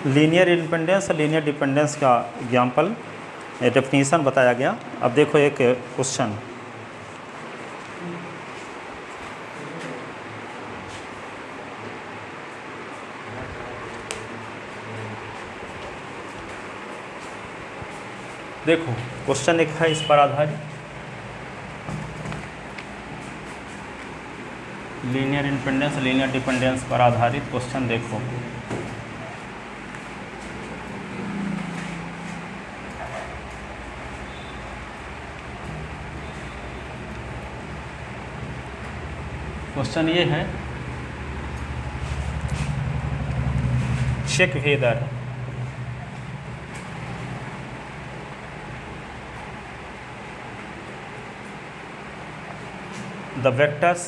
Linear independence और linear dependence का example definition बताया गया। अब देखो एक क्वेश्चन, देखो क्वेश्चन एक है इस पर आधारित, लीनियर इंडिपेंडेंस लीनियर डिपेंडेंस पर आधारित क्वेश्चन। देखो क्वेश्चन ये है, check whether the vectors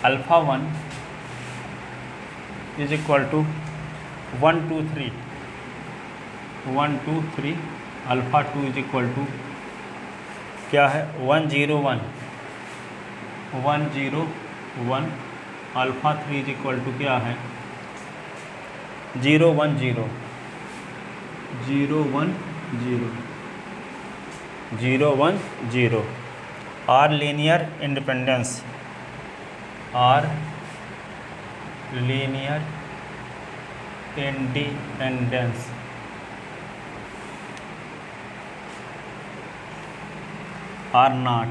alpha 1 is equal to 1 2 3, 1 2 3, alpha 2 is equal to क्या है 1 0 1, 1 0 1, अल्फ़ा 3 इज इक्वल टू क्या है 0 1 0, 0 1 0, 0 1 0 are linear independence, are linear independence are not,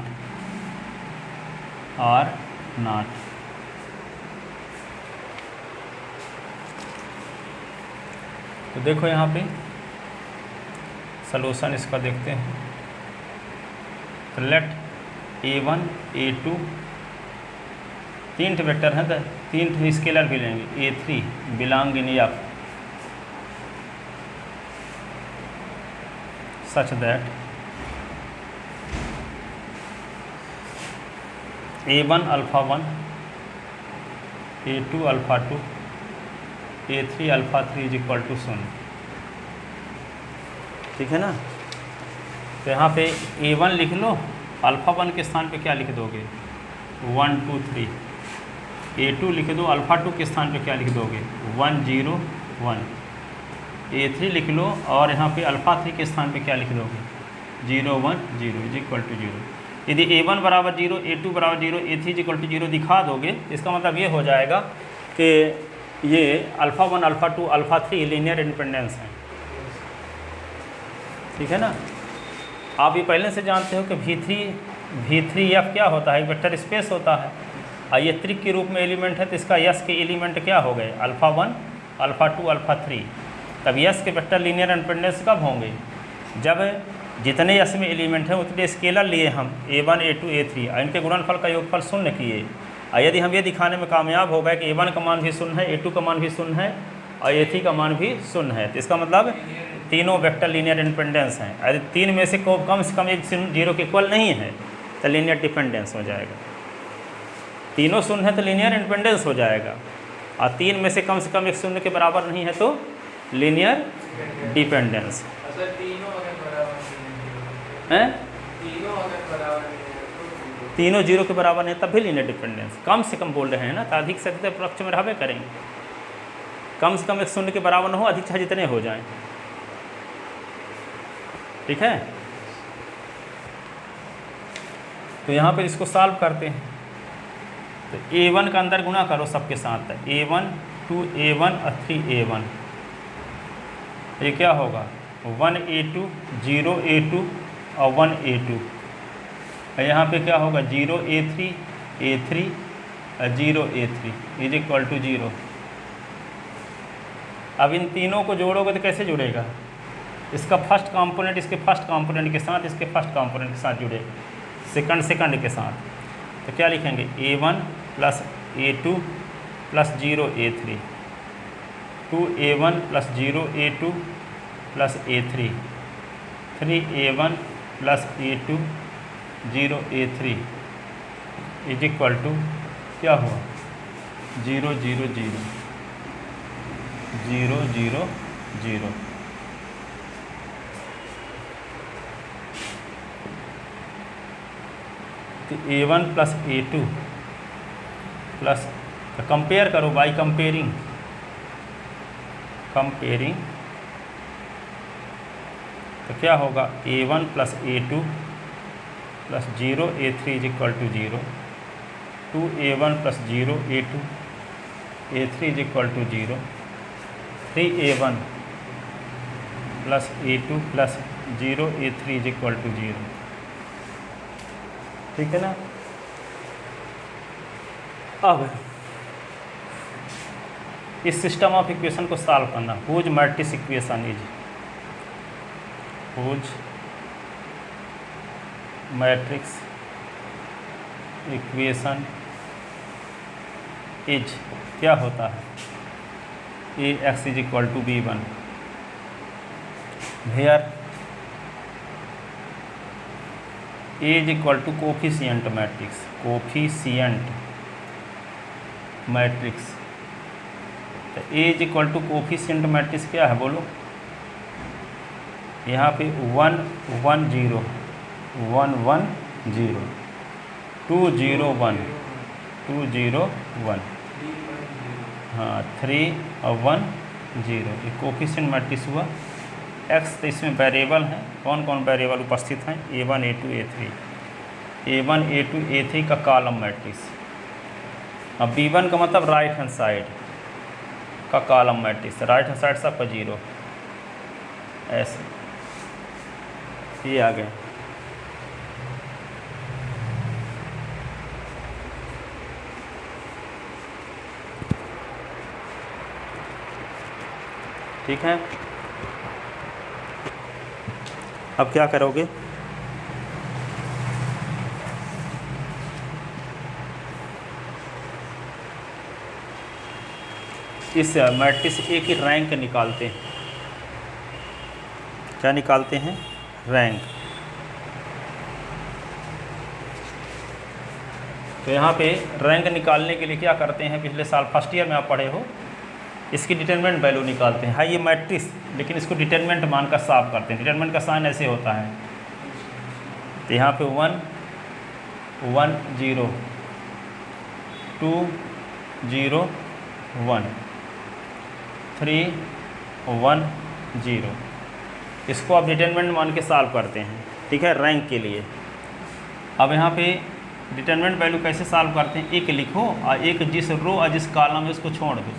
are not. तो देखो यहाँ पे सलूशन इसका देखते हैं। तो लेट a1 a2 तीन वेक्टर हैं, तो तीन स्केलर भी लेंगे, a3 belong in F such that a1 alpha 1, a2 alpha 2, a3 alpha 3 is equal to 0। ठीक है ना। तो यहाँ पे a1 लिख लो, अल्फ़ा 1 के स्थान पे क्या लिख दोगे 1 2 3, a2 लिख दो, अल्फ़ा 2 के स्थान पे क्या लिख दोगे 1 0 1, a3 लिख लो और यहाँ पे अल्फ़ा 3 के स्थान पे क्या लिख दोगे 0 1 0 इज इक्वल टू 0। यदि a1 बराबर 0, a2 बराबर 0, a3 इज इक्वल टू 0 दिखा दोगे, इसका मतलब ये हो जाएगा कि ये alpha 1 alpha 2 alpha 3 linear independence है। ठीक है ना। आप ये पहले से जानते हो कि V3F क्या होता है, एक वेक्टर स्पेस होता है और ये त्रिक के रूप में एलिमेंट है, तो इसका यस के एलिमेंट क्या हो गए अल्फ़ा 1 अल्फ़ा 2 अल्फ़ा 3। तब यस के वेक्टर लीनियर इंडिपेंडेंस कब होंगे, जब जितने यस में एलिमेंट हैं उतने स्केलर लिए हम a1 a2 a3 और इनके गुणनफल का योगफल शून्य किए। और यदि हम ये दिखाने में कामयाब हो गए कि a1 का मान भी शून्य है, a2 का मान भी शून्य है और a3 का मान भी शून्य है, तो इसका मतलब तीनों वेक्टर लीनियर इंडिपेंडेंस हैं। यदि तीन में से कम एक 0 के इक्वल नहीं है तो लीनियर डिपेंडेंस हो जाएगा। तीनों शून्य है तो लीनियर इंडिपेंडेंस हो जाएगा, और तीन में से कम एक 0 के बराबर नहीं है तो लीनियर डिपेंडेंस हैं। तीनों 0 के बराबर नहीं तब भी लीनियर डिपेंडेंस। कम से कम बोल रहे हैं ना, तो अधिक से अधिक पक्ष में रहबे करेंगे। कम से कम एक 0 के बराबर न हो, अधिक से जितने हो जाएं। ठीक है। तो यहाँ पर इसको सॉल्व करते हैं। तो a1 का अंदर गुणा करो सबके साथ, a1 2 a1 और 3 a1, ये क्या होगा 1 a2 0 a2 और 1 a2। यहाँ पे क्या होगा 0 a3 a3 और 0 a3 इज इक्वल टू 0। अब इन तीनों को जोड़ोगे तो कैसे जुड़ेगा, इसका फर्स्ट कंपोनेंट इसके फर्स्ट कंपोनेंट के साथ, इसके फर्स्ट कंपोनेंट के साथ जुड़ेगा, सेकंड के साथ। तो क्या लिखेंगे a1 plus a2 plus 0 a3, 2a1 plus 0 a2 plus a3, 3a1 plus a2 0 a3 is equal to क्या हुआ 0 0 0 0 0 0। तो a1 प्लस a2 प्लस तो कंपेयर करो बाई कंपेयरिंग तो क्या होगा A1 plus A2 plus 0 A3 is equal to 0, 2A1 plus 0 A2 A3 is equal to 0, 3A1 plus A2 plus 0 A3 is equal to 0। ठीक है ना। अब इस सिस्टम ऑफ इक्वेशन को सॉल्व करना। Whose matrix equation is, whose matrix equation is क्या होता है, Ax is equal to B1 where A is equal to coefficient matrix, coefficient matrix. तो A is equal to coefficient matrix क्या है बोलो, यहाँ पे 1 1 0 1 1 0 2 0 1 2 0 1, हाँ 3 और 1 0, ये कोफिशिएंट मैट्रिक्स हुआ। x तो इसमें वेरिएबल हैं, कौन कौन वेरिएबल उपस्थित हैं, A1 A2 A3, A1 A2 A3 का कॉलम मैट्रिक्स। अब B1 का मतलब राइट हैंड साइड का column matrix, right hand side सबका 0, ऐसे ये आ गए। ठीक है। अब क्या करोगे, इस मैट्रिक्स ए की रैंक निकालते हैं। क्या निकालते हैं, रैंक। तो यहाँ पे रैंक निकालने के लिए क्या करते हैं, पिछले साल फर्स्ट ईयर में आप पढ़े हो, इसकी डिटरमिनेंट वैल्यू निकालते हैं। हाँ ये मैट्रिक्स, लेकिन इसको डिटरमिनेंट मान कर सॉल्व करते हैं। डिटरमिनेंट का साइन ऐसे होता है, तो यहाँ पे 1 1 0 2 0 1 3 1 0, इसको आप डिटरमिनेंट मान के सॉल्व करते हैं। ठीक है, रैंक के लिए। अब यहाँ पे डिटरमिनेंट वैल्यू कैसे सॉल्व करते हैं, एक लिखो और एक जिस रो और जिस कॉलम है उसको छोड़ दो,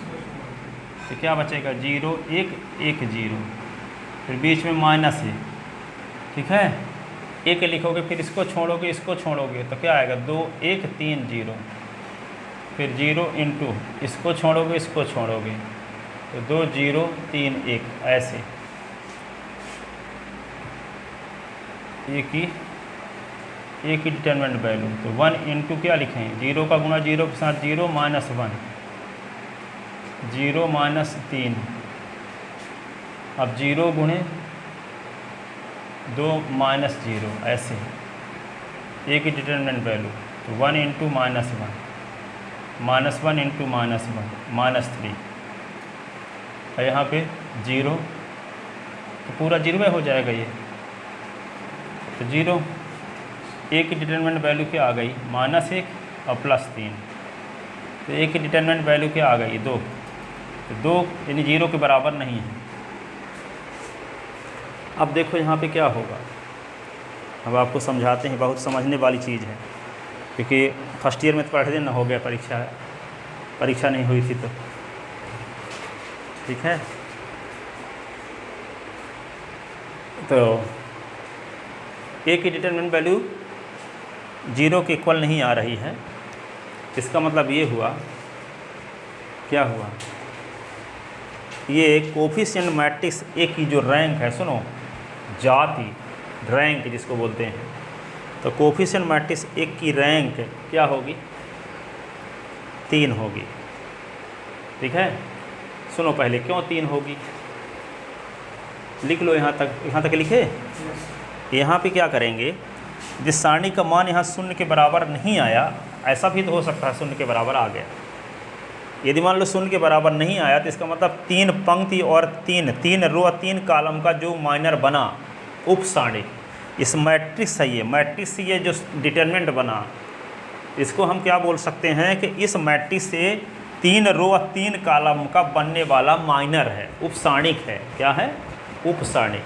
तो क्या बचेगा 0 1 1 0, फिर बीच में माइनस है। ठीक है, एक लिखोगे फिर इसको छोड़ोगे इसको छोड़ोगे तो क्या आएगा 2 1 3 0, फिर 0 इंटू इसको छोड़ोगे इसको छोड़ोगे तो 2 0 3 1, ऐसे एक ही डिटरमिनेंट वैल्यू। तो 1 इंटू क्या लिखें, 0 का गुणा 0 के साथ 0 माइनस 1 0 माइनस 3, अब 0 गुणे 2 माइनस 0, ऐसे एक ही डिटरमिनेंट वैल्यू। तो 1 into minus 1 minus 1 into minus 1 minus 3, और यहाँ पे 0, तो पूरा 0 हो जाएगा ये। तो 0 एक की डिटरमिनेंट वैल्यू क्या आ गई, -1 और +3, तो एक की डिटरमिनेंट वैल्यू क्या आ गई 2, तो 2 यानी 0 के बराबर नहीं है। अब देखो यहाँ पे क्या होगा, अब आपको समझाते हैं, बहुत समझने वाली चीज़ है, क्योंकि फर्स्ट ईयर में तो पढ़ देना हो गया, परीक्षा नहीं हुई थी तो। ठीक है, तो ए की डिटरमिनेंट वैल्यू 0 के इक्वल नहीं आ रही है, इसका मतलब ये हुआ, क्या हुआ, ये कोफिशिएंट मैट्रिक्स ए की जो रैंक है, सुनो, जाति रैंक जिसको बोलते हैं, तो कोफिशिएंट मैट्रिक्स ए की रैंक क्या होगी, 3 होगी। ठीक है, सुनो पहले क्यों 3 होगी, लिख लो, यहाँ तक लिखे। यहाँ पे क्या करेंगे, जिस सारणी का मान यहाँ 0 के बराबर नहीं आया, ऐसा भी तो हो सकता है 0 के बराबर आ गया। यदि मान लो 0 के बराबर नहीं आया तो इसका मतलब 3 पंक्ति और 3 रो और 3 कॉलम का जो माइनर बना उप सारणी, इस मैट्रिक्स है, ये मैट्रिक्स, ये जो डिटरमिनेंट बना, इसको हम क्या बोल सकते हैं कि इस मैट्रिक्स से 3 रो और 3 कॉलम का बनने वाला माइनर है, उपसारणिक है। क्या है? उपसारणिक।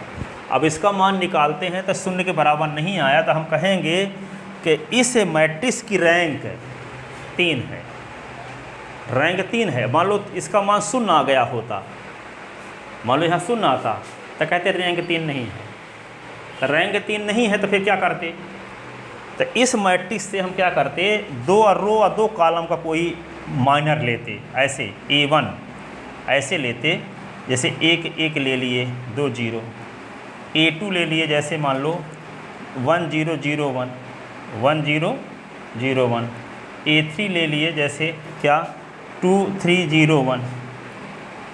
अब इसका मान निकालते हैं तो शून्य के बराबर नहीं आया तो हम कहेंगे कि इस मैट्रिक्स की रैंक 3 है, रैंक 3 है। मान लो इसका मान 0 आ गया होता, मान लो यहाँ 0 आता तो कहते रैंक 3 नहीं है। तो रैंक 3 नहीं है तो फिर क्या करते? तो इस मैट्रिक्स से हम क्या करते, 2 रो और 2 कॉलम का कोई माइनर लेते, ऐसे A1 ऐसे लेते, जैसे 1 1 ले लिए 2 0, A2 ले लिए जैसे मान लो 1 0 0 1 1 0 0 1, A3 ले लिए जैसे क्या 2 3 0 1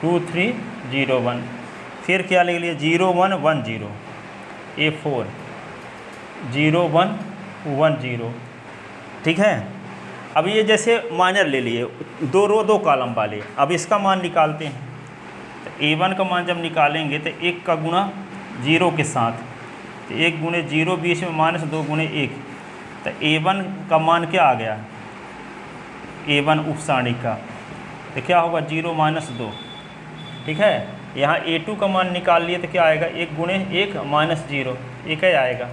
2 3 0 1, फिर क्या ले लिए 0 1 1 0, A4 0 1 1 0। ठीक है। अब ये जैसे माइनर ले लिए 2 रो 2 कॉलम वाले, अब इसका मान निकालते हैं। तो A1 का मान जब निकालेंगे तो 1 का गुणा 0 के साथ, तो 1 गुणे 0 बीच में माइनस 2 गुणे 1, तो A1 का मान क्या आ गया? A1 उपसारणिक का, तो क्या होगा 0 माइनस 2। ठीक है। यहाँ A2 का मान निकाल लिए तो क्या आएगा? 1 गुणे 1 माइनस 0, 1 ही आएगा।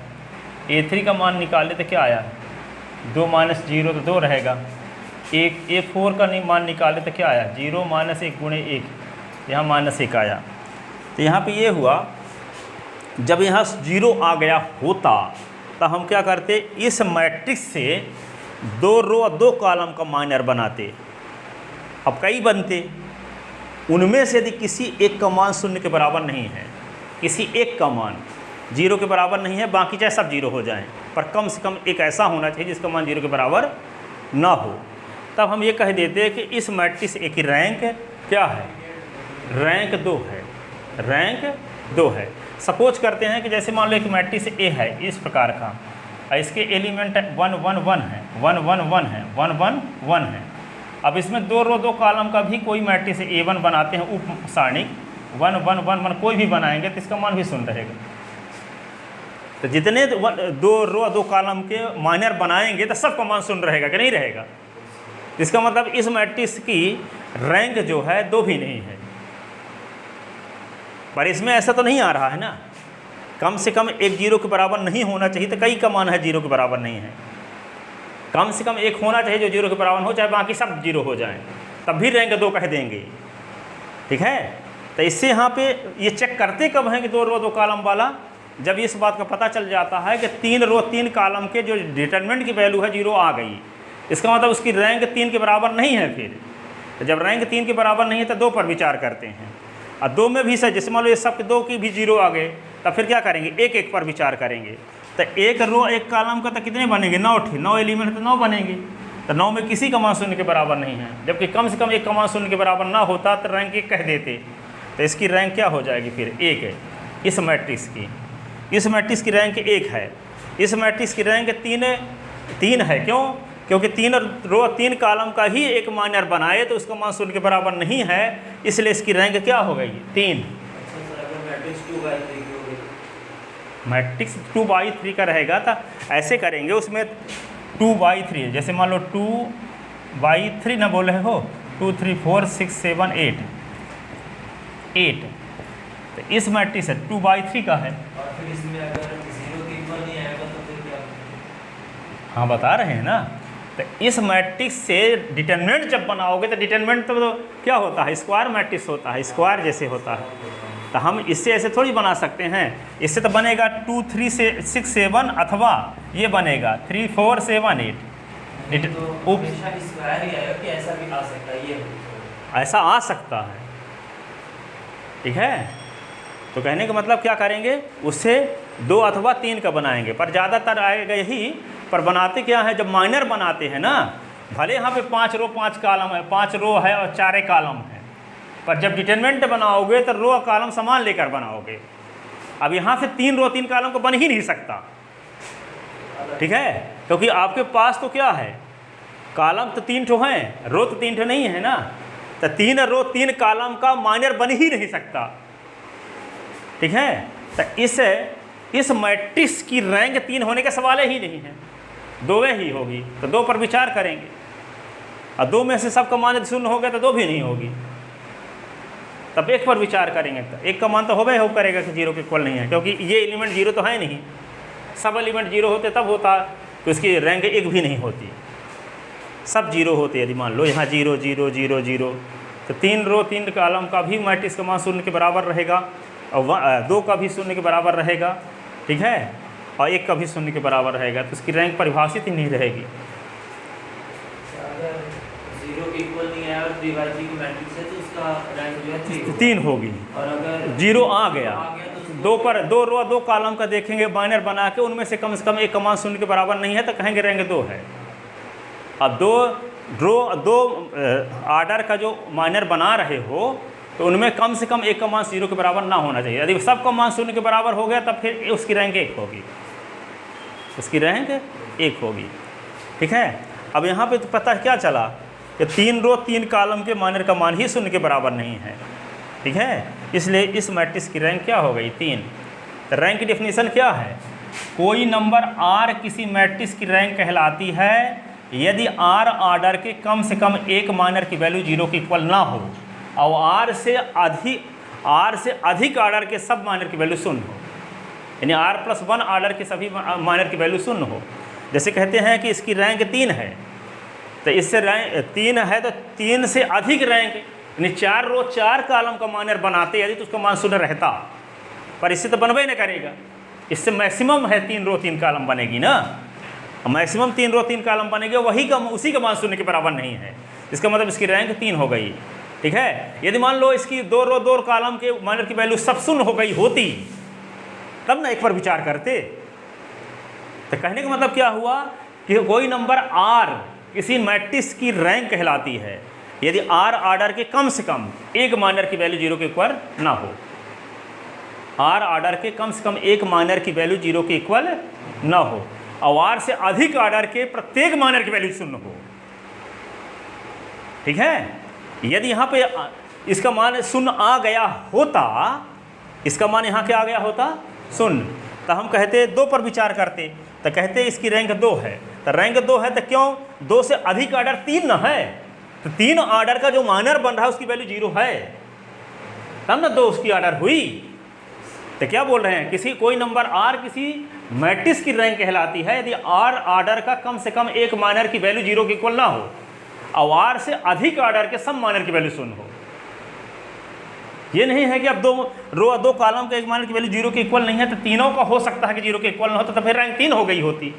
A3 का मान निकाल लिए तो क्या आया? 2 माइनस 0 तो 2 रहेगा। A4 का मान निकाले तो क्या आया? 0 माइनस 1 गुणे 1, यहाँ माइनस 1 आया। तो यहाँ पे ये हुआ, जब यहाँ 0 आ गया होता तो हम क्या करते, इस मैट्रिक्स से 2 रो और 2 कॉलम का माइनर बनाते। अब कई बनते, उनमें से यदि किसी एक का मान 0 के बराबर नहीं है, किसी एक का मान 0 के बराबर नहीं है, बाकी चाहे सब 0 हो जाएं, पर कम से कम एक ऐसा होना चाहिए जिसका मान 0 के बराबर ना हो, तब हम ये कह देते हैं कि इस मैट्रिक्स ए की रैंक क्या है? रैंक 2 है, रैंक 2 है। सपोज करते हैं कि जैसे मान लो एक मैट्रिक्स ए है इस प्रकार का, इसके एलिमेंट 1 1 1 है, 1 1 1 है, 1 1 1 है। अब इसमें 2 रो 2 कॉलम का भी कोई मैट्रिक्स A1 बनाते हैं उपसारणिक, 1 1 1 1 कोई भी बनाएंगे तो इसका मान भी 0 रहेगा। तो जितने 2 रो 2 कॉलम के माइनर बनाएंगे तो सबका मान 0 रहेगा कि नहीं रहेगा? इसका मतलब इस मैट्रिक्स की रैंक जो है 2 भी नहीं है। पर इसमें ऐसा तो नहीं आ रहा है ना, कम से कम एक 0 के बराबर नहीं होना चाहिए, तो कई का मान है 0 के बराबर नहीं है। कम से कम एक होना चाहिए जो 0 के बराबर हो, चाहे बाकी सब 0 हो जाएं, तब भी रैंक 2 कह देंगे। ठीक है। तो इससे यहाँ पे ये चेक करते कब हैं कि 2 रो 2 कॉलम वाला, जब इस बात का पता चल जाता है कि 3 रो 3 कॉलम के जो डिटरमिनेंट की वैल्यू है 0 आ गई, इसका मतलब उसकी रैंक 3 के बराबर नहीं है। फिर तो जब रैंक 3 के बराबर नहीं है तो 2 पर विचार करते हैं, और 2 में भी सर जैसे मान लो ये सब 2 की भी 0 आ गए, तब फिर क्या करेंगे? 1 1 पर विचार करेंगे। तो 1 रो 1 कॉलम का तो कितने बनेंगे? 9 एलिमेंट तो 9 बनेंगे। तो 9 में किसी का मान 0 के बराबर नहीं है, जबकि कम से कम एक का मान 0 के बराबर ना होता तो रैंक 1 कह देते। तो इसकी रैंक क्या हो जाएगी? फिर 1 है। इस मैट्रिक्स की रैंक 1 है। इस मैट्रिक्स की रैंक 3 है। क्यों? क्योंकि 3 रो 3 कॉलम का ही एक माइनर बनाए तो उसका मान 0 के बराबर नहीं है, इसलिए इसकी रैंक क्या हो गई? 3। मैट्रिक्स 2/3 का रहेगा तो ऐसे करेंगे, उसमें 2/3, जैसे मान लो 2/3 ना बोल रहे हो, 2 3 4 6 7 8। तो इस मैट्रिक्स है 2/3 का है। और फिर इसमें अगर 0 के इक्वल नहीं आएगा तो फिर क्या? हाँ बता रहे हैं ना। तो इस मैट्रिक्स से डिटरमिनेंट जब बनाओगे तो डिटरमिनेंट तो क्या होता है? स्क्वायर मैट्रिक्स होता है, स्क्वायर जैसे होता है। तो हम इससे ऐसे थोड़ी बना सकते हैं, इससे तो बनेगा 2 3 6 7, अथवा ये बनेगा 3 4 7 8। तो हमेशा स्क्वायर ही आएगा कि ऐसा भी आ सकता है? ये ऐसा आ सकता है। ठीक है। तो कहने का मतलब क्या करेंगे, उससे 2 अथवा 3 का बनाएंगे, पर ज़्यादातर आएगा यही। पर बनाते क्या है, जब माइनर बनाते हैं ना, भले यहाँ पे 5 रो 5 कॉलम है, 5 रो है और 4 कॉलम है, पर जब डिटरमिनेंट बनाओगे तो रो और कॉलम समान लेकर बनाओगे। अब यहाँ से 3 रो 3 कॉलम को बन ही नहीं सकता। ठीक है। क्योंकि आपके पास तो क्या है, कॉलम तो 3 ठो हैं, रो तो 3 ठो नहीं है ना। तो 3 रो 3 कॉलम का माइनर बन ही नहीं सकता। ठीक है। तो इस मैट्रिक्स की रैंक 3 होने का सवाल ही नहीं है, 2 ही होगी। तो 2 पर विचार करेंगे। और 2 में से सब का मान 0 हो गया तो 2 भी नहीं होगी, तब एक पर विचार करेंगे। तो एक का मान तो हो करेगा कि 0 के इक्वल नहीं है, क्योंकि ये एलिमेंट 0 तो है नहीं। सब एलिमेंट 0 होते तब होता तो इसकी रैंक 1 भी नहीं होती, सब 0 होते। यदि मान लो यहाँ 0 0 0 0 तो 3 रो 3 कॉलम का भी मैट्रिक्स का मान 0 के बराबर रहेगा, और 2 का भी 0 के बराबर रहेगा, ठीक है, और 1 का भी 0 के बराबर रहेगा, तो उसकी रैंक परिभाषित ही नहीं रहेगी। अगर 0 के इक्वल नहीं है और 3/3 की मैट्रिक्स है तो उसका रैंक जो है 3 होगी। और अगर 0 आ गया, तो 2 रो 2 कॉलम का देखेंगे बाइनर बना के, उनमें से कम 1 का मान 0 के बराबर नहीं है तो कहेंगे रैंक 2 है। अब 2 आर्डर का जो माइनर बना रहे हो तो उनमें कम से कम 1 का मान 0 के बराबर ना होना चाहिए। यदि सबका मान 0 के बराबर हो गया तब फिर उसकी रैंक 1 होगी, उसकी रैंक 1 होगी, ठीक है। अब यहाँ पे तो पता क्या चला कि 3 रो 3 कॉलम के माइनर का मान ही 0 के बराबर नहीं है, ठीक है, इसलिए इस मैट्रिक्स की रैंक क्या हो गई 3। तो रैंक की डेफिनेशन क्या है? कोई नंबर r किसी मैट्रिक्स की रैंक कहलाती है यदि r आर्डर के कम से कम एक माइनर की वैल्यू 0 के इक्वल ना हो और r से अधिक आर्डर के सब माइनर की वैल्यू 0 हो, यानी r+1 आर्डर के सभी माइनर की वैल्यू 0 हो। जैसे कहते हैं कि इसकी रैंक 3 है, तो इससे रैंक 3 है तो 3 से अधिक रैंक, यानी 4 रो 4 कॉलम का माइनर बनाते यदि तो उसका मान 0 रहता, पर इससे तो बनबे नहीं करेगा। इससे मैक्सिमम है 3 रो 3 कॉलम बनेगी ना, मैक्सिमम 3 रो 3 कॉलम बनेगी, वही का उसी का मान 0 के बराबर नहीं है। इसका मतलब इसकी रैंक 3 हो गई, ठीक है। यदि मान लो इसकी 2 रो 2 कॉलम के माइनर की वैल्यू सब 0 हो गई होती तब ना एक पर विचार करते। तो कहने का मतलब क्या हुआ कि कोई नंबर r किसी मैट्रिक्स की रैंक कहलाती है यदि r आर्डर के कम से कम एक माइनर की वैल्यू 0 के इक्वल ना हो, r आर्डर के कम से कम एक माइनर की वैल्यू 0 के इक्वल ना हो, और r से अधिक आर्डर के प्रत्येक माइनर की वैल्यू 0 हो, ठीक है। यदि यहाँ पे इसका मान 0 आ गया होता, इसका मान यहाँ क्या आ गया होता 0, तो हम कहते 2 पर विचार करते, तो कहते इसकी रैंक 2 है। तो रैंक 2 है तो क्यों? 2 से अधिक आर्डर 3 न है, तो 3 आर्डर का जो माइनर बन रहा है उसकी वैल्यू 0 है, तब ना 2 उसकी आर्डर हुई। तो क्या बोल रहे हैं, कोई नंबर r किसी मैट्रिक्स की रैंक कहलाती है यदि r आर्डर का कम से कम एक माइनर की वैल्यू 0 के इक्वल ना हो और r से अधिक आर्डर के सब माइनर की वैल्यू 0 हो। ये नहीं है कि अब 2 रो 2 कॉलम के एक माइनर की वैल्यू 0 के इक्वल नहीं है तो तीनों का हो सकता है कि 0 के इक्वल ना हो, तो फिर रैंक 3 हो गई होती।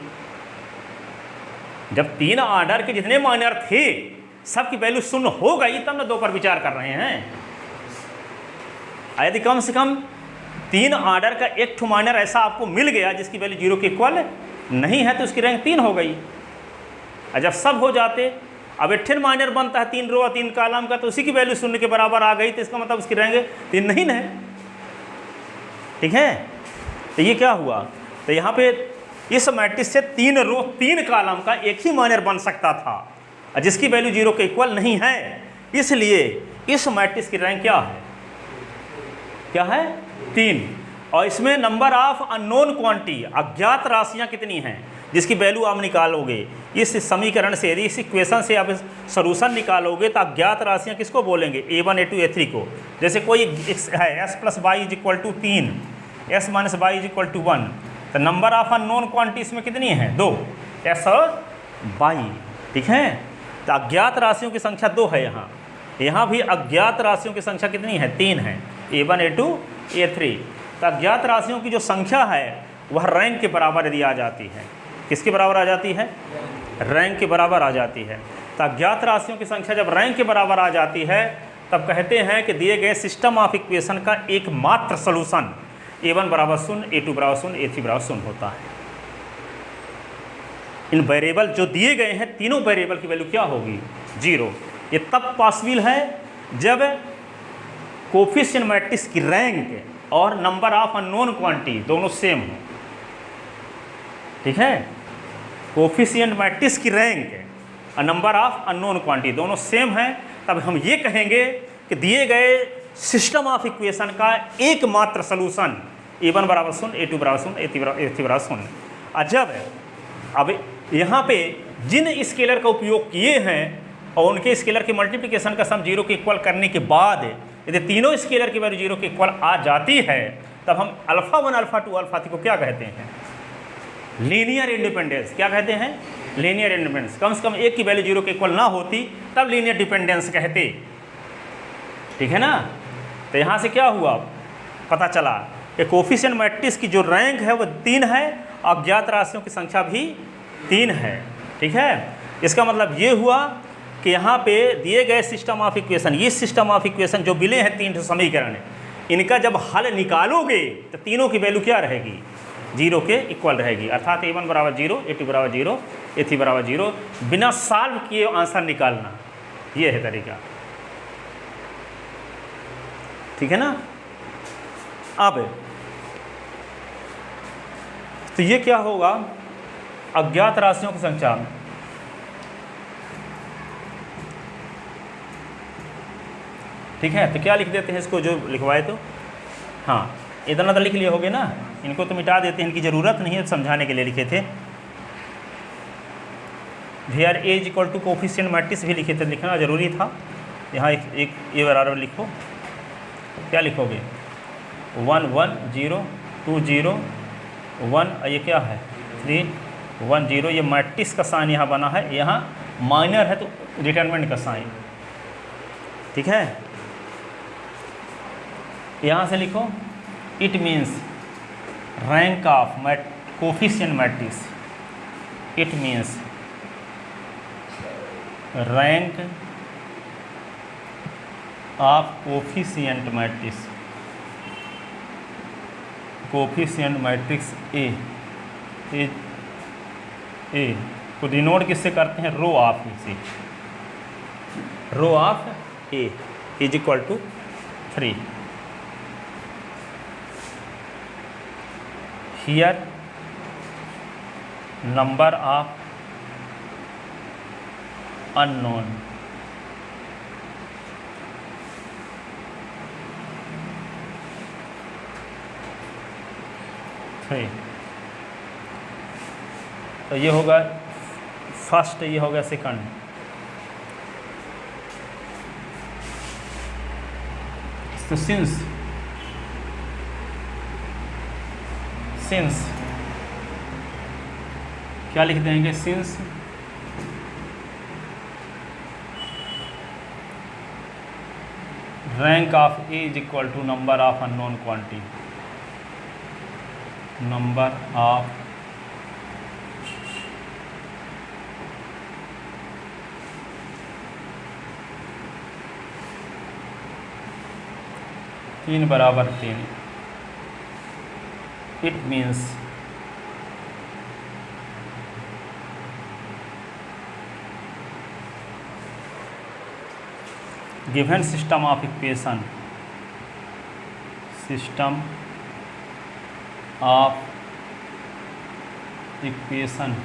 जब 3 आर्डर के जितने माइनर थे सब की वैल्यू 0 हो गई तब ना 2 पर विचार कर रहे हैं। यदि कम से कम 3 आर्डर का एक ठो माइनर ऐसा आपको मिल गया जिसकी वैल्यू 0 के इक्वल नहीं है तो उसकी रैंक 3 हो गई। और जब सब हो जाते, अब 18 माइनर बनता है 3 रो और 3 कॉलम का, तो उसी की वैल्यू 0 के बराबर आ गई, तो इसका मतलब उसकी रैंक 3 नहीं है, ठीक है। तो ये क्या हुआ, तो यहाँ पे इस मैट्रिक्स से 3 रो 3 कॉलम का एक ही माइनर बन सकता था जिसकी वैल्यू 0 के इक्वल नहीं है, इसलिए इस मैट्रिक्स की रैंक क्या है, क्या है 3। और इसमें नंबर ऑफ अननोन क्वांटिटी, अज्ञात राशियाँ कितनी हैं जिसकी वैल्यू आप निकालोगे इस समीकरण से, यदि इस इक्वेशन से आप सॉल्यूशन निकालोगे तो अज्ञात राशियाँ किसको बोलेंगे, a1 a2 a3 को। जैसे कोई है s + y = 3, s - y = 1, तो नंबर ऑफ अननोन क्वांटिटी इसमें कितनी है 2, s और y, ठीक है। तो अज्ञात राशियों की संख्या 2 है यहाँ भी अज्ञात राशियों की संख्या कितनी है 3 है, a1 a2 a3। तो अज्ञात राशियों की जो संख्या है वह रैंक के बराबर यदि आ जाती है, किसके बराबर आ जाती है, रैंक के बराबर आ जाती है। तो अज्ञात राशियों की संख्या जब रैंक के बराबर आ जाती है तब कहते हैं कि दिए गए सिस्टम ऑफ इक्वेशन का एकमात्र सॉल्यूशन a1 = 0, a2 = 0, a3 = 0 होता है। इन वेरिएबल जो दिए गए हैं तीनों वेरिएबल की वैल्यू क्या होगी 0। ये तब पॉसिबल है जब कोफिशिएंट मैट्रिक्स की रैंक और नंबर ऑफ अननोन क्वांटिटी दोनों सेम हो, ठीक है। कोफिशिएंट मैट्रिक्स की रैंक और नंबर ऑफ अननोन क्वांटिटी दोनों सेम है, तब हम ये कहेंगे कि दिए गए सिस्टम ऑफ इक्वेशन का एकमात्र सॉल्यूशन a1 = 0, a2 = 0, a3 = 0। और जब अब यहाँ पे जिन स्केलर का उपयोग किए हैं और उनके स्केलर के मल्टीप्लिकेशन का सम 0 के इक्वल करने के बाद यदि तीनों स्केलर की वैल्यू 0 के इक्वल आ जाती है तब हम अल्फ़ा 1 अल्फ़ा 2 अल्फ़ा 3 को क्या कहते हैं? Linear independence. क्या कहते हैं? Linear independence. कम से कम एक की वैल्यू 0 के इक्वल ना होती तब लीनियर डिपेंडेंस कहते। ठीक है ना? तो यहाँ से क्या हुआ पता चला कि कोफिशिएंट मैट्रिक्स की जो रैंक है वो 3 है, अज्ञात राशियों की संख्या भी 3 है। ठीक है, इसका मतलब ये हुआ कि यहाँ पे दिए गए सिस्टम ऑफ इक्वेशन, ये सिस्टम ऑफ इक्वेशन जो मिले हैं 3 समीकरण, इनका जब हल निकालोगे तो तीनों की वैल्यू क्या रहेगी? 0 के इक्वल रहेगी। अर्थात A1 बराबर 0, A2 बराबर 0, A3 बराबर 0, बिना सॉल्व किए आंसर निकालना, ये है तरीका। ठीक है ना? अब तो ये क्या होगा? अज्ञात राशियों की संख्या, ठीक है, तो क्या लिख देते हैं इसको जो लिखवाए तो, हाँ इतना तो लिख लिए होगे ना, इनको तो मिटा देते हैं, इनकी ज़रूरत नहीं है, समझाने के लिए लिखे थे। Where A is equal to coefficient matrix भी लिखे थे, लिखना ज़रूरी था। यहाँ एक ए बराबर लिखो, क्या लिखोगे? 1 1 0 2 0 1, ये क्या है? 3 1 0, ये मैट्रिक्स का साइन यहाँ बना है, यहाँ माइनर है तो डिटरमिनेंट का साइन। ठीक है, यहाँ से लिखो it means rank of coefficient matrix, it means rank of coefficient matrix, coefficient matrix A को डिनोट किससे करते हैं? रो ऑफ इसे, rho of A is equal to 3। Here number of unknown, तो ये होगा फर्स्ट, ये होगा सेकंड। तो सिंस क्या लिख देंगे? Since rank of A is equal to number of unknown quantity, number of तीन बराबर 3, it means given system of equation, system of equation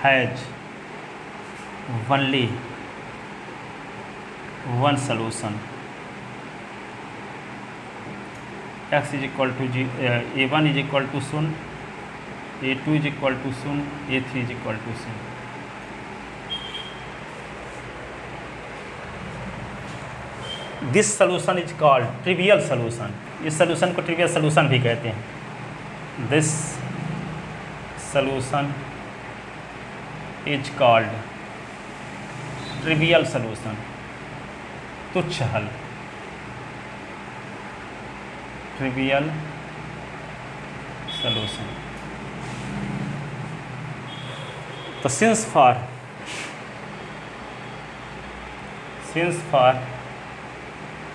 has only one solution, x is equal to A1 is equal to 0, A2 is equal to 0, A3 is equal to 0। This solution is called trivial solution, इस solution को trivial solution भी कहते हैं। This solution is called trivial solution, तुच्छ हल, trivial solution. तो since for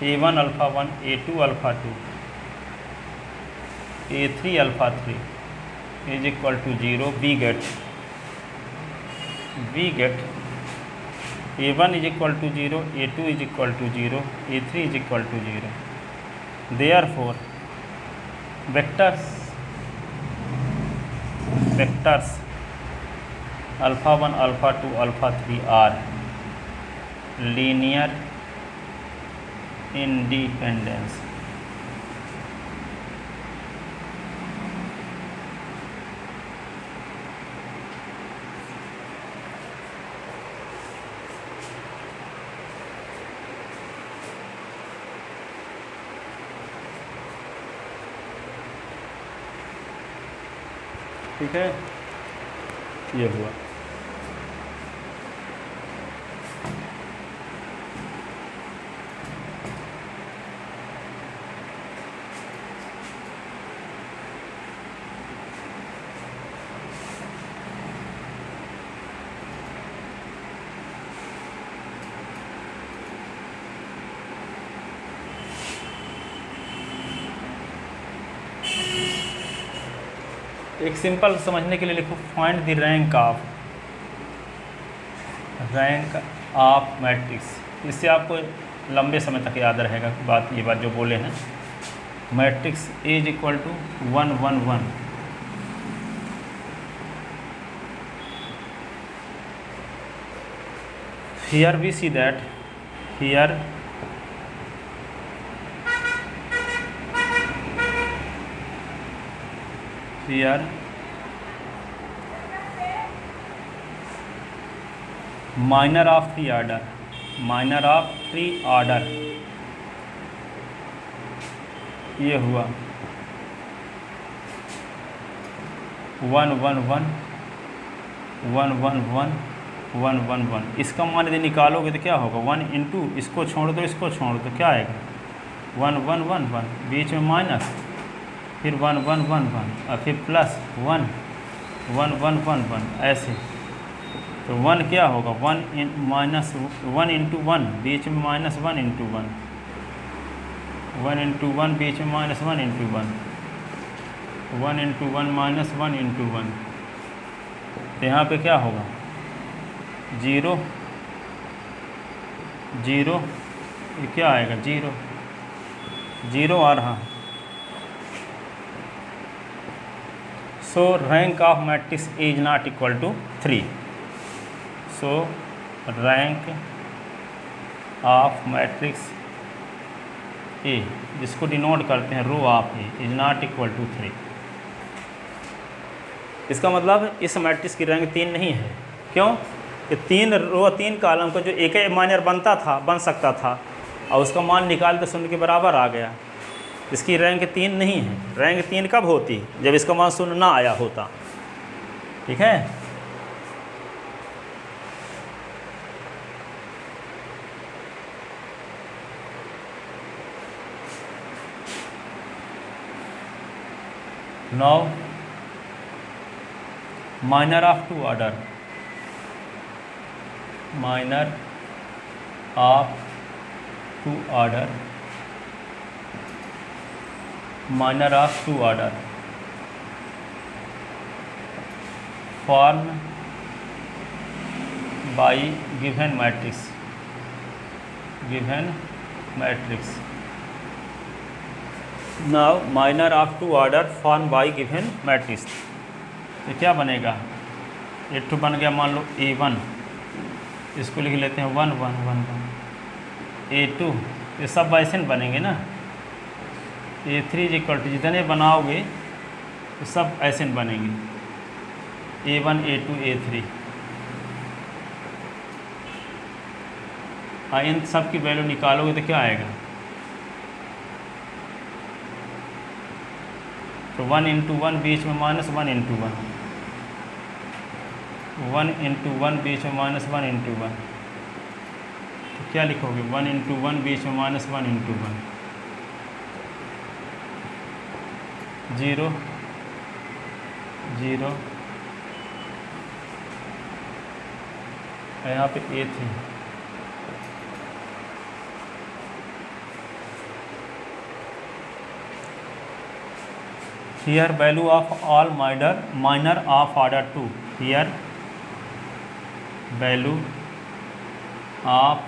A1 alpha 1, A2 alpha 2, A3 alpha 3 is equal to 0, we get A1 is equal to 0, A2 is equal to 0, A3 is equal to 0। Therefore vectors alpha 1 alpha 2 alpha 3 are linear independence, ठीक है, ये हुआ। एक simple समझने के लिए लिखो, find the rank of matrix. इससे आपको लंबे समय तक याद रहेगा बात, ये बात जो बोले हैं। Matrix A is equal to 1 1 1। Here we see that here minor of 3 order, ये हुआ 1 1 1 1 1 1 1 1 1। इसका मान यदि निकालोगे तो क्या होगा, 1 इंटू इसको छोड़ दो, इसको छोड़ दो, क्या आएगा 1 1 1 1, बीच में माइनस, फिर 1 1 1 1 और फिर प्लस 1 1 1 1 1, ऐसे। तो 1 क्या होगा, 1 माइनस 1 इंटू 1, बीच में माइनस 1 इंटू 1, 1 इंटू 1, बीच में minus 1 into 1, 1 into 1 minus 1 into 1। तो यहाँ पे क्या होगा 0 0, ये क्या आएगा 0 0 आ रहा। So rank of matrix is not equal to 3। So rank of matrix A, जिसको डिनोट करते हैं rho of A, is not equal to 3। इसका मतलब इस मैट्रिक्स की रैंक 3 नहीं है। क्यों? कि 3 रो 3 कॉलम का जो एक ही माइनर बन सकता था और उसका मान निकाल के 0 के बराबर आ गया, इसकी रैंक 3 नहीं है। रैंक 3 कब होती, जब इसका मान 0 ना आया होता। ठीक है, now minor of 2 order, minor of 2 order, minor of 2 order formed by given matrix, now minor of 2 order formed by given matrix। तो क्या बनेगा, A2 बन गया, मान लो A1, इसको लिख लेते हैं 1 1 1 1, A2, ये सब ऐसे बनेंगे ना। A3 इज इक्वल टू, जितने बनाओगे तो सब ऐसे बनेंगे, A1 A2 A3। इन सब की वैल्यू निकालोगे तो क्या आएगा, तो 1 इंटू 1, बीच में माइनस 1 इंटू 1, 1 इंटू 1, बीच में माइनस 1 इंटू 1। तो क्या लिखोगे, 1 इंटू 1, बीच में माइनस 1 इंटू 1, 0 0, यहाँ पे A3। Here value of all minor of order 2, here value of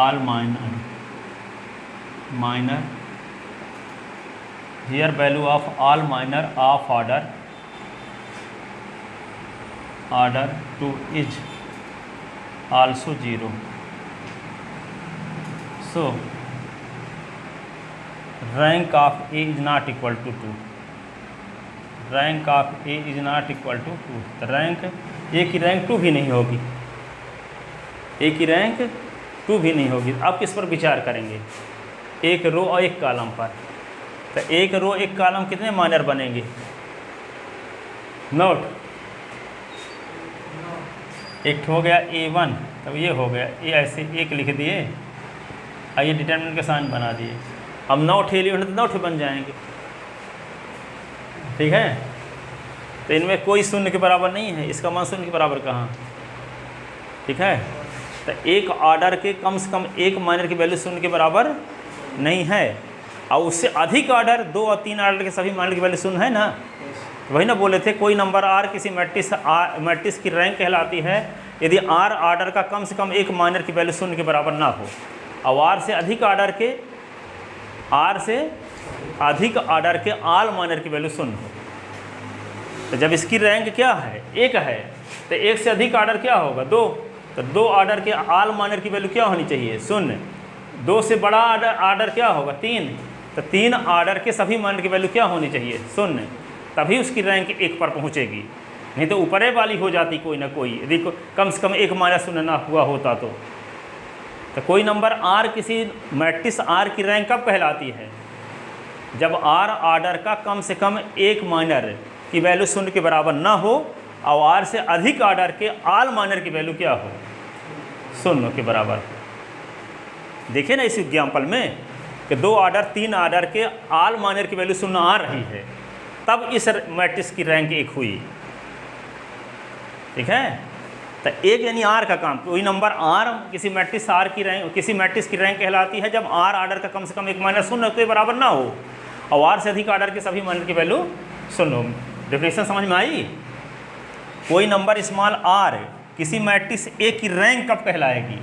all minor, here value of all minor of order 2 is also 0। So rank of A is not equal to 2, rank of A is not equal to 2। तो rank A की rank 2 भी नहीं होगी, ए की rank 2 भी नहीं होगी। अब किस पर विचार करेंगे, एक रो और एक कॉलम पर। तो एक रो एक कॉलम कितने माइनर बनेंगे, नोट एक हो गया A1, तब ये हो गया ये ऐसे एक लिख दिए, आइए डिटरमिनेंट के साइन बना दिए। अब 9 एलिमेंट तो 9 बन जाएंगे, ठीक है। तो इनमें कोई शून्य के बराबर नहीं है, इसका मान शून्य के बराबर कहाँ, ठीक है। तो एक ऑर्डर के कम से कम एक माइनर की वैल्यू शून्य के बराबर नहीं है, और उससे अधिक ऑर्डर 2 और 3 ऑर्डर के सभी माइनर की वैल्यू शून्य है ना। वही ना बोले थे, कोई नंबर आर किसी मैट्रिक्स की रैंक कहलाती है यदि आर ऑर्डर का कम से कम एक माइनर की वैल्यू शून्य के बराबर ना हो, और आर से अधिक ऑर्डर के आल माइनर की वैल्यू शून्य हो। तो जब इसकी रैंक क्या है, एक है, तो एक से अधिक ऑर्डर क्या होगा, 2। तो 2 ऑर्डर के आल माइनर की वैल्यू क्या होनी चाहिए, शून्य। 2 से बड़ा ऑर्डर क्या होगा, 3। तो 3 ऑर्डर के सभी माइनर की वैल्यू क्या होनी चाहिए, शून्य, तभी उसकी रैंक 1 पर पहुंचेगी। नहीं तो ऊपरे वाली हो जाती कोई ना कोई, यदि कम से कम एक माइनस शून्य ना हुआ होता तो कोई नंबर आर किसी मैट्रिक्स आर की रैंक कब कहलाती है, जब आर ऑर्डर का कम से कम एक माइनर की वैल्यू शून्य के बराबर ना हो, और आर से अधिक ऑर्डर के आल माइनर की वैल्यू क्या हो, शून्य के बराबर। देखिए ना इस एग्जाम्पल में कि 2 ऑर्डर 3 ऑर्डर के आल माइनर की वैल्यू शून्य आ रही है, तब इस मैट्रिक्स की रैंक 1 हुई, ठीक है। तो एक यानी आर का काम, कोई नंबर आर किसी मैट्रिक्स आर की रैंक, किसी मैट्रिक्स की रैंक कहलाती है जब आर ऑर्डर का कम से कम एक माइनर शून्य के बराबर ना हो, और आर से अधिक ऑर्डर के सभी माइनर की वैल्यू शून्य हो। डेफिनेशन समझ में आई। कोई नंबर स्मॉल आर किसी मैट्रिक्स ए की रैंक कब कहलाएगी,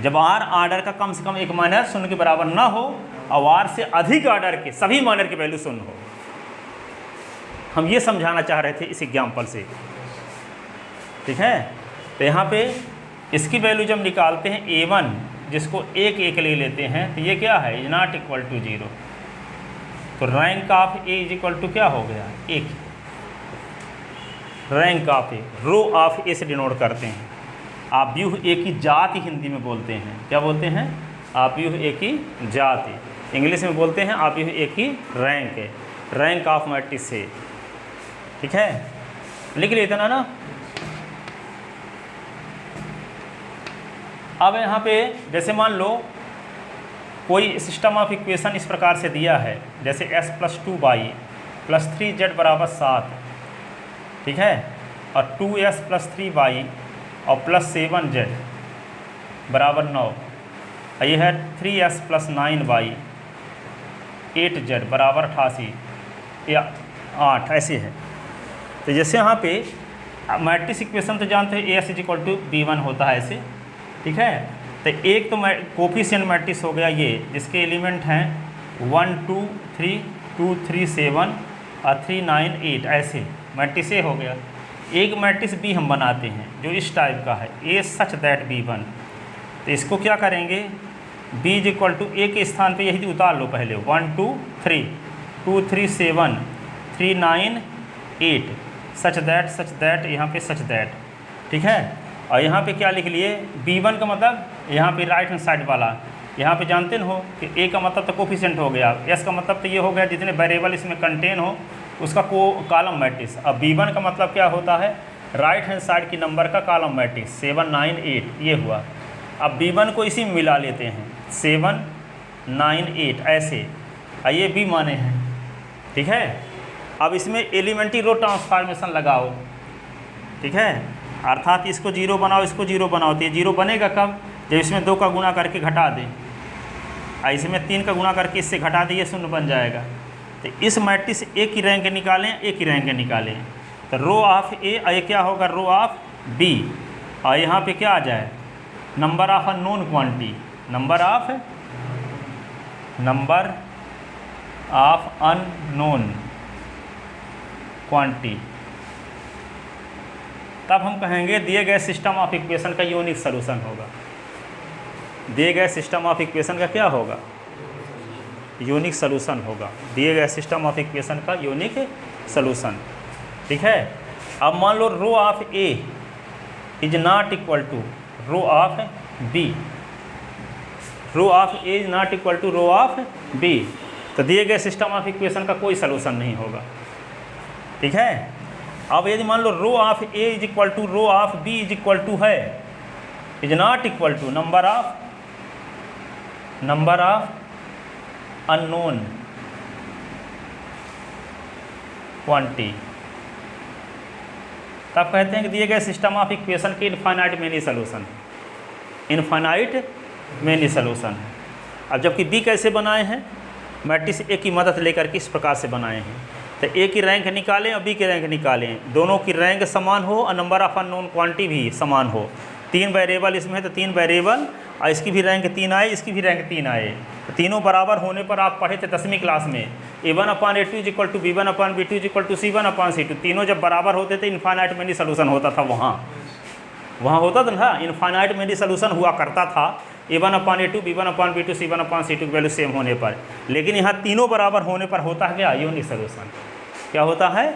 जब आर ऑर्डर का कम से कम एक माइनर शून्य के बराबर ना हो, और आर से अधिक ऑर्डर के सभी माइनर की वैल्यू शून्य हो। हम ये समझाना चाह रहे थे इस एग्जाम्पल से, ठीक है। तो यहाँ पे इसकी वैल्यू जब निकालते हैं A1, जिसको 1 ले लेते हैं, तो ये क्या है, इज नॉट इक्वल टू 0। तो rank of A is equal to क्या हो गया, 1। Rank of A, row of A से डिनोट करते हैं। आव्यूह ए की जाति हिंदी में बोलते हैं, क्या बोलते हैं, आव्यूह ए की जाति। इंग्लिश में बोलते हैं आव्यूह ए की रैंक है, रैंक ऑफ मैट्रिक्स है, ठीक है। लिख लेते ना ना। अब यहाँ पे जैसे मान लो कोई सिस्टम ऑफ इक्वेशन इस प्रकार से दिया है, जैसे s + 2y + 3z = 7, ठीक है, और 2s + 3y और +7z = 9, और ये है 3s + 9y 8z = 88 या 8, ऐसे है। तो जैसे यहाँ पे मैट्रिक्स इक्वेशन तो जानते हैं AS = B1 होता है ऐसे, ठीक है। तो एक तो कोफिशिएंट मैट्रिक्स हो गया ये, जिसके एलिमेंट हैं 1 2 3 2 3 7 और 3 9 8, ऐसे मैट्रिक्स ए हो गया। एक मैट्रिक्स बी हम बनाते हैं जो इस टाइप का है, ए सच दैट B1। तो इसको क्या करेंगे, B = ए के स्थान पे यही उतार लो पहले, 1 2 3 2 3 7 3 9 8, सच दैट यहाँ पे सच दैट, ठीक है। और यहाँ पे क्या लिख लिए, B1 का मतलब यहाँ पे राइट हैंड साइड वाला, यहाँ पे जानते हो कि ए का मतलब तो कोफिशिएंट हो गया, एस का मतलब तो ये हो गया जितने वेरिएबल इसमें कंटेन हो उसका कॉलम मैट्रिक्स। अब B1 का मतलब क्या होता है, राइट हैंड साइड की नंबर का कॉलम मैट्रिक्स 7 9 8, ये हुआ। अब B1 को इसी में मिला लेते हैं, 7 9 8 ऐसे, ये B माने हैं, ठीक है। अब इसमें एलिमेंट्री रो ट्रांसफॉर्मेशन लगाओ, ठीक है, अर्थात इसको 0 बनाओ, इसको 0 बनाओ। तो ये 0 बनेगा कब, जब इसमें 2 का गुणा करके घटा दें, और इसमें 3 का गुणा करके इससे घटा दें, ये 0 बन जाएगा। तो इस मैट्रिक्स ए की रैंक निकालें, ए की रैंक निकालें, तो रो ऑफ ए, और ये क्या होगा, रो ऑफ बी, और यहाँ पे क्या आ जाए, number of unknown quantity, number of unknown quantity. तब हम कहेंगे दिए गए सिस्टम ऑफ इक्वेशन का यूनिक सलूशन होगा। दिए गए सिस्टम ऑफ इक्वेशन का क्या होगा, यूनिक सलूशन होगा। दिए गए सिस्टम ऑफ इक्वेशन का यूनिक सलूशन, ठीक है। अब मान लो row of A is not equal to row of B, row of A is not equal to row of B, तो दिए गए सिस्टम ऑफ इक्वेशन का कोई सलूशन नहीं होगा, ठीक है। अब यदि मान लो row of A is equal to row of B is equal to है, is not equal to number of unknown quantity, तब कहते हैं कि दिए गए सिस्टम ऑफ इक्वेशन के infinite many solution, infinite many solution है। अब जबकि बी कैसे बनाए हैं, मैट्रिक्स ए की मदद लेकर के इस प्रकार से बनाए हैं। तो ए की रैंक निकालें और बी की रैंक निकालें, दोनों की रैंक समान हो और नंबर ऑफ अननोन क्वांटिटी भी समान हो। 3 वेरिएबल इसमें है तो 3 वेरिएबल, और इसकी भी रैंक 3 आए, इसकी भी रैंक 3 आए। तो तीनों बराबर होने पर आप पढ़े थे 10वीं क्लास में A1/A2 is equal to B1/B2 is equal to C1/C2। तीनों जब बराबर होते थे इनफाइनाइट मेनी सोल्यूशन होता था, वहाँ होता था ना, इनफाइनाइट मेनी सोल्यूशन हुआ करता था A1/A2 B1/B2 C1/C2 की वैल्यू सेम होने पर। लेकिन यहाँ तीनों बराबर होने पर होता है क्या, यूनिक सोल्यूशन। क्या होता है,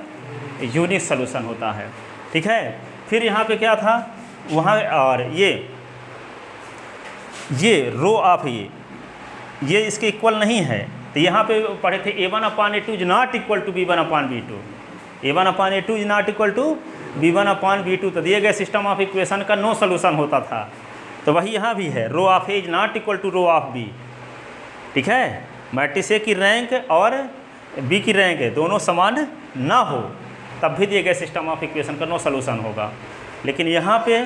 यूनिक सोल्यूशन होता है। ठीक है, फिर यहाँ पे क्या था वहाँ, और ये रो ऑफ ये इसके इक्वल नहीं है, तो यहाँ पे पढ़े थे A1/A2 is not equal to B1/B2, A1/A2 is not equal to B1/B2। तो दिए गए सिस्टम ऑफ इक्वेशन का नो सोल्यूशन होता था। तो वही यहाँ भी है, rho of A is not equal to row of B. ठीक है, मैट्रिक्स ए की रैंक और बी की रैंक दोनों समान ना हो तब भी दिए गए सिस्टम ऑफ इक्वेशन का नो सोल्यूशन होगा। लेकिन यहाँ पे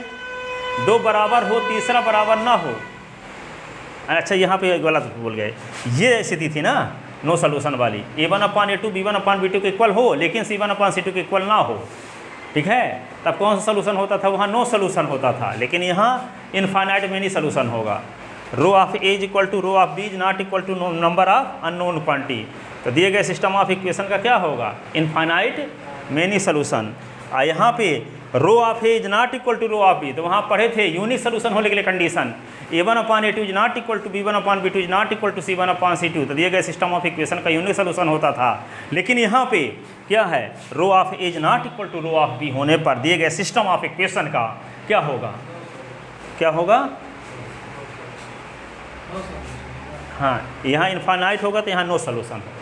2 बराबर हो, तीसरा बराबर ना हो। अच्छा, यहाँ पे गलत बोल गए, ये स्थिति थी ना नो सोल्यूशन वाली, A1/A2 B1/B2 के इक्वल हो लेकिन C1/C2 के इक्वल ना हो। ठीक है, तब कौन सा सोल्यूशन होता था, वहाँ नो सोल्यूशन होता था। लेकिन यहाँ इनफाइनाइट मेनी सोल्यूशन होगा। Rho of A is equal to row of B is not equal to number of unknown quantity. तो दिए गए सिस्टम ऑफ इक्वेशन का क्या होगा, इनफाइनाइट मेनी सोल्यूशन। और यहाँ पे rho of A is not equal to row of B, तो वहाँ पढ़े थे यूनिक सोल्यूशन होने के लिए condition A1/A2 is not equal to B1/B2 is not equal to C1/C2। तो दिए गए सिस्टम ऑफ इक्वेशन का यूनिक सोल्यूशन होता था। लेकिन यहाँ पे क्या है, rho of A is not equal to row of B होने पर दिए गए सिस्टम ऑफ इक्वेशन का क्या होगा, क्या होगा, हाँ, यहाँ इनफाइनाइट होगा तो यहाँ नो सोल्यूशन होगा।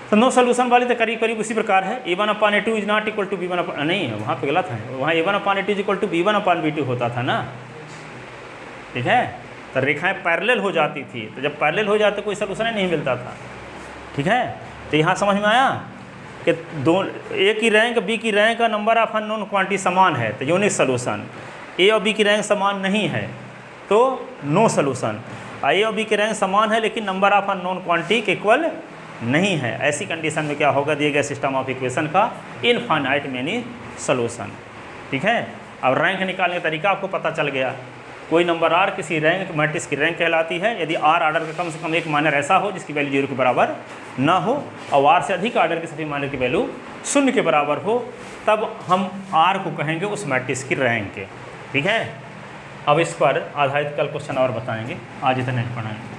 तो नो सोल्यूशन वाली तो करीब करीब उसी प्रकार है। A1/A2 is not equal to B1, नहीं है, वहाँ पे गलत है, वहाँ A1/A2 is equal to B1/B2 होता था ना। ठीक है, तो रेखाएं पैरेलल हो जाती थी, तो जब पैरेलल हो जाते कोई सोल्यूशन ही नहीं मिलता था। ठीक है, तो यहाँ समझ में आया कि ए की रैंक बी की रैंक का नंबर ऑफ अननोन क्वांटिटी समान है तो यूनिक सोल्यूशन। ए और बी की रैंक समान नहीं है तो नो सोल्यूशन। ए और बी की रैंक समान है लेकिन नंबर ऑफ अननोन क्वांटिटी के इक्वल नहीं है। ऐसी कंडीशन में क्या होगा, दिए गए सिस्टम ऑफ इक्वेशन का इनफाइनाइट मेनी सोल्यूशन। ठीक है, अब रैंक निकालने का तरीका आपको पता चल गया। कोई नंबर आर किसी रैंक मैट्रिक्स की रैंक कहलाती है यदि आर आर्डर का कम से कम एक माइनर ऐसा हो जिसकी वैल्यू 0 के बराबर ना हो, और आर से अधिक आर्डर के सभी माइनर की वैल्यू 0 के बराबर हो, तब हम आर को कहेंगे उस मैट्रिक्स की रैंक के। ठीक है, अब इस पर आधारित कल क्वेश्चन और बताएंगे, आज इतना ही पढ़ाएंगे।